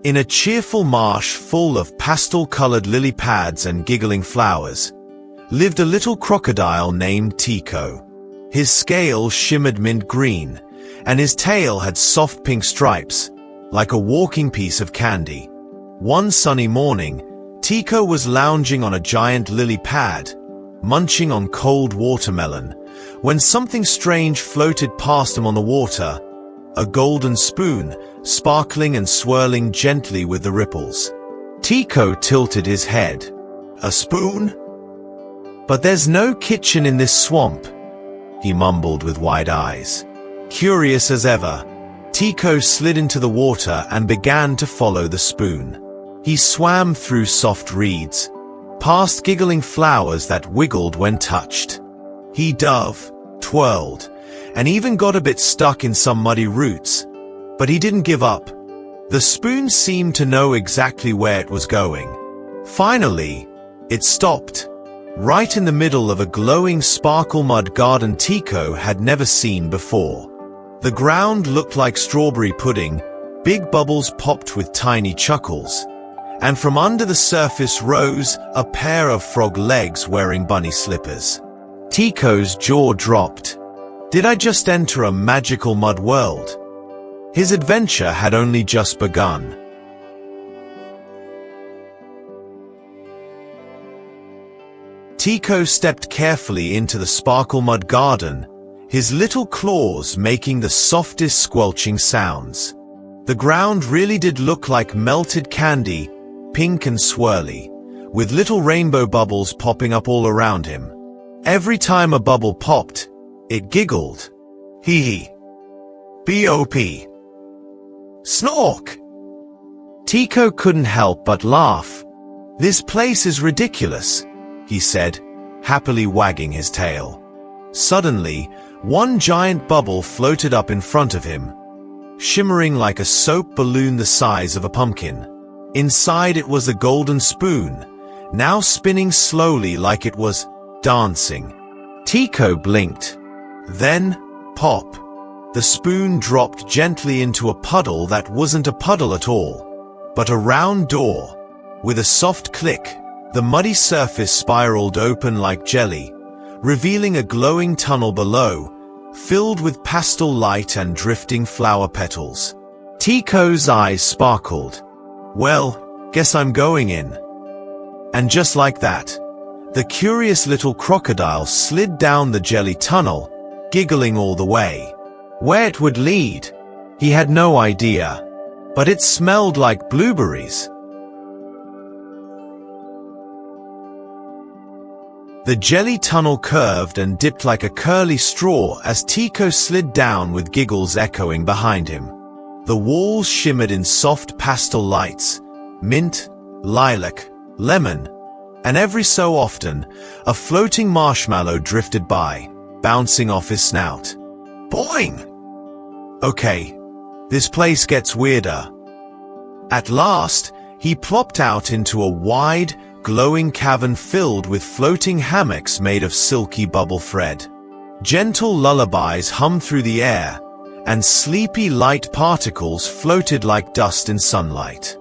In a cheerful marsh full of pastel-colored lily pads and giggling flowers, lived a little crocodile named Tiko. His scales shimmered mint green, and his tail had soft pink stripes, like a walking piece of candy. One sunny morning, Tiko was lounging on a giant lily pad, munching on cold watermelon, when something strange floated past him on the water. A golden spoon, sparkling and swirling gently with the ripples. Tiko tilted his head. A spoon? But there's no kitchen in this swamp, he mumbled with wide eyes. Curious as ever, Tiko slid into the water and began to follow the spoon. He swam through soft reeds, past giggling flowers that wiggled when touched. He dove, twirled, and even got a bit stuck in some muddy roots. But he didn't give up. The spoon seemed to know exactly where it was going. Finally, it stopped, right in the middle of a glowing sparkle mud garden Tiko had never seen before. The ground looked like strawberry pudding, big bubbles popped with tiny chuckles, and from under the surface rose a pair of frog legs wearing bunny slippers. Tiko's jaw dropped. Did I just enter a magical mud world? His adventure had only just begun. Tiko stepped carefully into the sparkle mud garden, his little claws making the softest squelching sounds. The ground really did look like melted candy, pink and swirly, with little rainbow bubbles popping up all around him. Every time a bubble popped, it giggled. Hee hee. B-O-P. Snork. Tiko couldn't help but laugh. This place is ridiculous, he said, happily wagging his tail. Suddenly, one giant bubble floated up in front of him, shimmering like a soap balloon the size of a pumpkin. Inside it was a golden spoon, now spinning slowly like it was dancing. Tiko blinked. Then, pop. The spoon dropped gently into a puddle that wasn't a puddle at all, but a round door. With a soft click, the muddy surface spiraled open like jelly, revealing a glowing tunnel below, filled with pastel light and drifting flower petals. Tiko's eyes sparkled. Well, guess I'm going in. And just like that, the curious little crocodile slid down the jelly tunnel, giggling all the way. Where it would lead, he had no idea, but it smelled like blueberries. The jelly tunnel curved and dipped like a curly straw as Tiko slid down with giggles echoing behind him. The walls shimmered in soft pastel lights, mint, lilac, lemon, and every so often, a floating marshmallow drifted by, bouncing off his snout. Boing! Okay, this place gets weirder. At last, he plopped out into a wide, glowing cavern filled with floating hammocks made of silky bubble thread. Gentle lullabies hummed through the air, and sleepy light particles floated like dust in sunlight.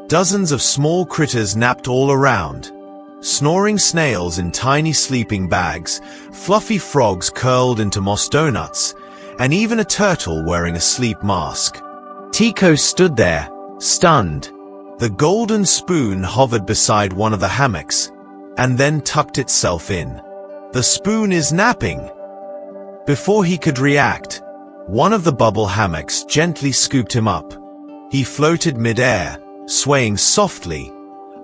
Dozens of small critters napped all around. Snoring snails in tiny sleeping bags, fluffy frogs curled into moss donuts, and even a turtle wearing a sleep mask. Tiko stood there, stunned. The golden spoon hovered beside one of the hammocks, and then tucked itself in. The spoon is napping. Before he could react, one of the bubble hammocks gently scooped him up. He floated mid-air, swaying softly,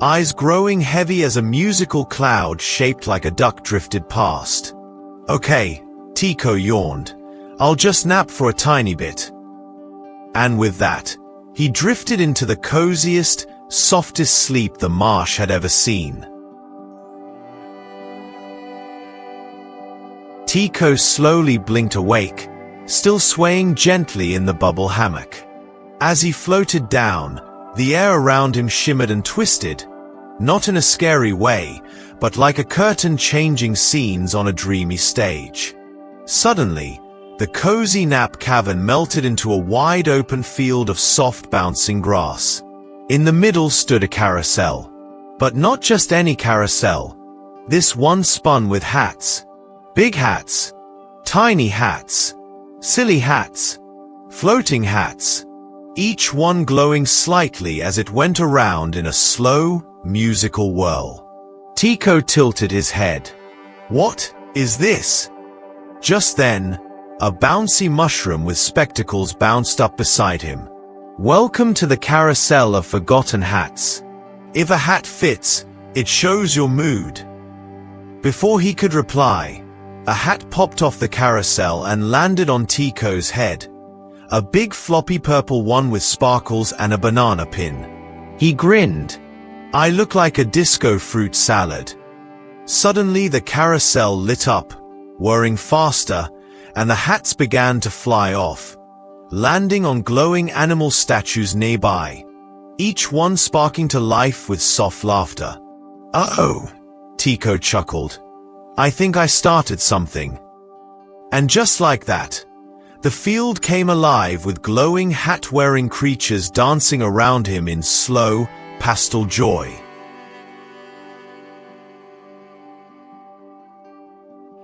eyes growing heavy as a musical cloud shaped like a duck drifted past. Okay, Tiko yawned. I'll just nap for a tiny bit. And with that, he drifted into the coziest, softest sleep the marsh had ever seen. Tiko slowly blinked awake, still swaying gently in the bubble hammock. As he floated down, the air around him shimmered and twisted, not in a scary way, but like a curtain changing scenes on a dreamy stage. Suddenly, the cozy nap cavern melted into a wide open field of soft bouncing grass. In the middle stood a carousel. But not just any carousel. This one spun with hats. Big hats. Tiny hats. Silly hats. Floating hats. Each one glowing slightly as it went around in a slow, musical whirl. Tiko tilted his head. What is this? Just then, a bouncy mushroom with spectacles bounced up beside him. Welcome to the carousel of forgotten hats. If a hat fits, it shows your mood. Before he could reply, a hat popped off the carousel and landed on Tiko's head. A big floppy purple one with sparkles and a banana pin. He grinned. I look like a disco fruit salad. Suddenly the carousel lit up, whirring faster, and the hats began to fly off, landing on glowing animal statues nearby, each one sparking to life with soft laughter. Uh-oh, Tiko chuckled. I think I started something. And just like that, the field came alive with glowing hat-wearing creatures dancing around him in slow, pastel joy.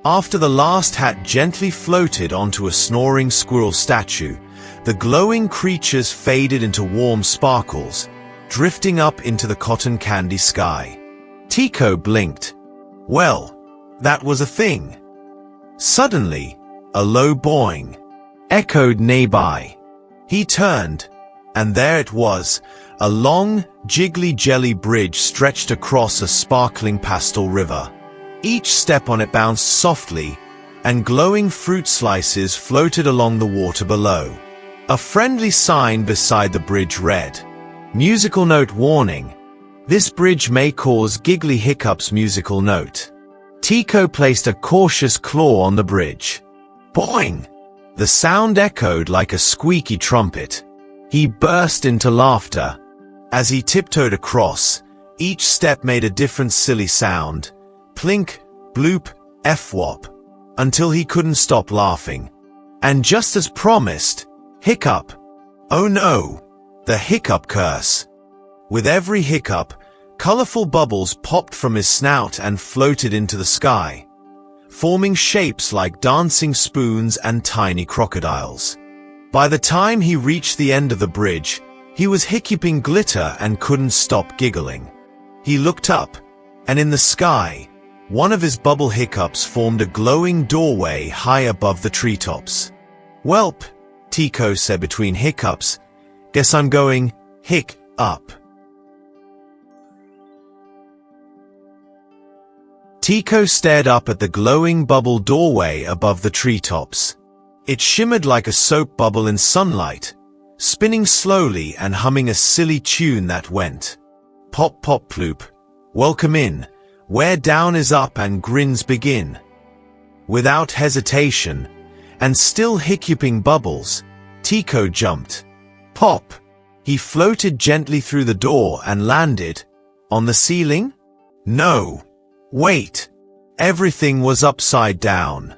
After the last hat gently floated onto a snoring squirrel statue, the glowing creatures faded into warm sparkles, drifting up into the cotton candy sky. Tiko blinked. Well, that was a thing. Suddenly, a low boing echoed nearby. He turned, and there it was, a long, jiggly jelly bridge stretched across a sparkling pastel river. Each step on it bounced softly, and glowing fruit slices floated along the water below. A friendly sign beside the bridge read, Musical note warning. This bridge may cause giggly hiccups. Musical note. Tiko placed a cautious claw on the bridge. Boing! The sound echoed like a squeaky trumpet. He burst into laughter. As he tiptoed across, each step made a different silly sound. Plink, bloop, f-wop, until he couldn't stop laughing. And just as promised, hiccup. Oh no, the hiccup curse. With every hiccup, colorful bubbles popped from his snout and floated into the sky, forming shapes like dancing spoons and tiny crocodiles. By the time he reached the end of the bridge, he was hiccuping glitter and couldn't stop giggling. He looked up, and in the sky, one of his bubble hiccups formed a glowing doorway high above the treetops. Welp, Tiko said between hiccups, guess I'm going hic up. Tiko stared up at the glowing bubble doorway above the treetops. It shimmered like a soap bubble in sunlight, spinning slowly and humming a silly tune that went, pop pop ploop, welcome in, where down is up and grins begin. Without hesitation, and still hiccuping bubbles, Tiko jumped. Pop! He floated gently through the door and landed on the ceiling? No. Wait. Everything was upside down.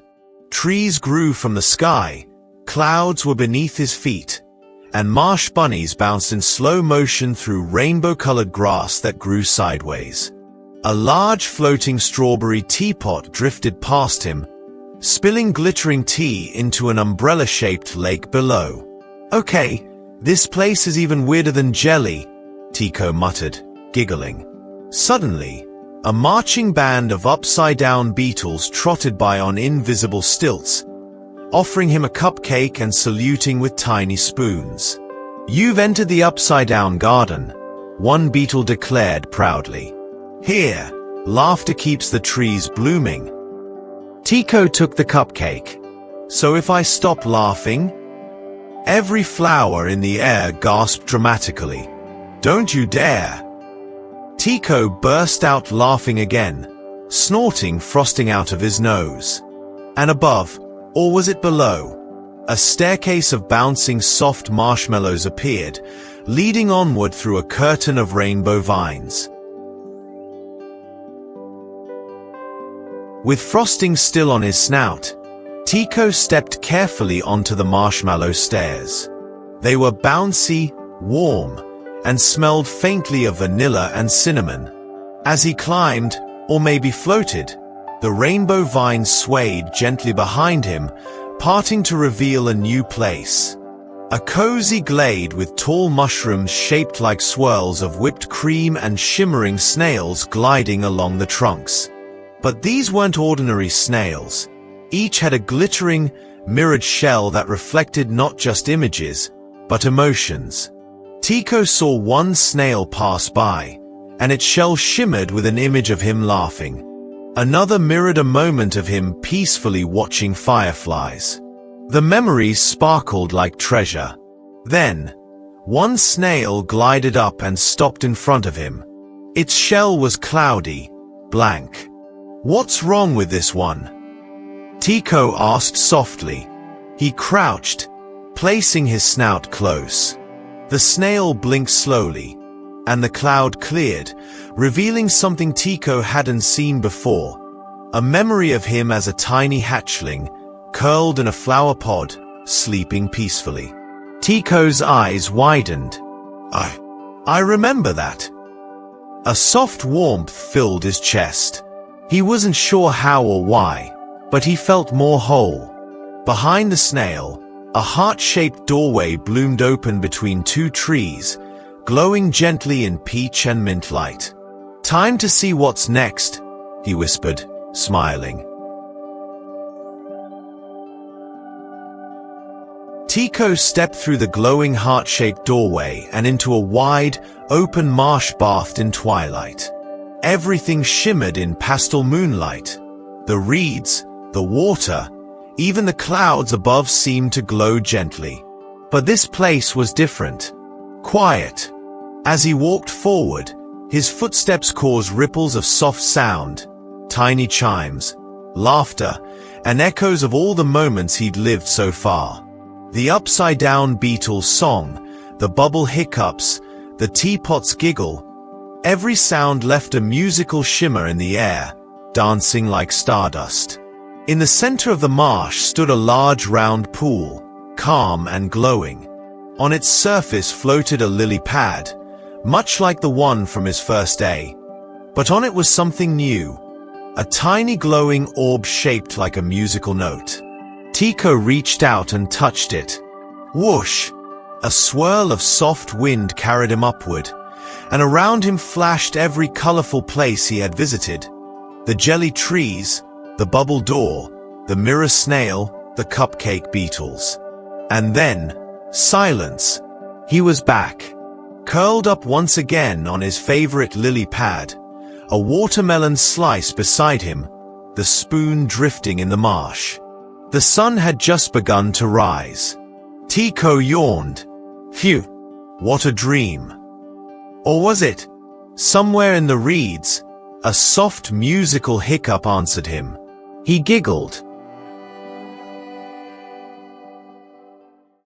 Trees grew from the sky, clouds were beneath his feet, and marsh bunnies bounced in slow motion through rainbow-colored grass that grew sideways. A large floating strawberry teapot drifted past him, spilling glittering tea into an umbrella-shaped lake below. Okay, this place is even weirder than jelly, Tiko muttered, giggling. Suddenly, a marching band of upside-down beetles trotted by on invisible stilts, offering him a cupcake and saluting with tiny spoons. You've entered the upside-down garden, one beetle declared proudly. Here, laughter keeps the trees blooming. Tiko took the cupcake. So if I stop laughing? Every flower in the air gasped dramatically. Don't you dare! Tiko burst out laughing again, snorting frosting out of his nose. And above, or was it below? A staircase of bouncing soft marshmallows appeared, leading onward through a curtain of rainbow vines. With frosting still on his snout, Tiko stepped carefully onto the marshmallow stairs. They were bouncy, warm, and smelled faintly of vanilla and cinnamon. As he climbed, or maybe floated, the rainbow vine swayed gently behind him, parting to reveal a new place. A cozy glade with tall mushrooms shaped like swirls of whipped cream and shimmering snails gliding along the trunks. But these weren't ordinary snails. Each had a glittering, mirrored shell that reflected not just images, but emotions. Tiko saw one snail pass by, and its shell shimmered with an image of him laughing. Another mirrored a moment of him peacefully watching fireflies. The memories sparkled like treasure. Then, one snail glided up and stopped in front of him. Its shell was cloudy, blank. "What's wrong with this one?" Tiko asked softly. He crouched, placing his snout close. The snail blinked slowly, and the cloud cleared, revealing something Tiko hadn't seen before. A memory of him as a tiny hatchling, curled in a flower pod, sleeping peacefully. Tiko's eyes widened. I remember that." A soft warmth filled his chest. He wasn't sure how or why, but he felt more whole. Behind the snail, a heart-shaped doorway bloomed open between two trees, glowing gently in peach and mint light. "Time to see what's next," he whispered, smiling. Tiko stepped through the glowing heart-shaped doorway and into a wide, open marsh bathed in twilight. Everything shimmered in pastel moonlight. The reeds, the water, even the clouds above seemed to glow gently. But this place was different. Quiet. As he walked forward, his footsteps caused ripples of soft sound, tiny chimes, laughter, and echoes of all the moments he'd lived so far. The upside-down beetle's song, the bubble hiccups, the teapot's giggle. Every sound left a musical shimmer in the air, dancing like stardust. In the center of the marsh stood a large round pool, calm and glowing. On its surface floated a lily pad, much like the one from his first day. But on it was something new, a tiny glowing orb shaped like a musical note. Tiko reached out and touched it. Whoosh! A swirl of soft wind carried him upward, and around him flashed every colorful place he had visited. The jelly trees, the bubble door, the mirror snail, the cupcake beetles. And then, silence. He was back, curled up once again on his favorite lily pad, a watermelon slice beside him, the spoon drifting in the marsh. The sun had just begun to rise. Tiko yawned. Phew, what a dream. Or was it? Somewhere in the reeds, a soft musical hiccup answered him. He giggled,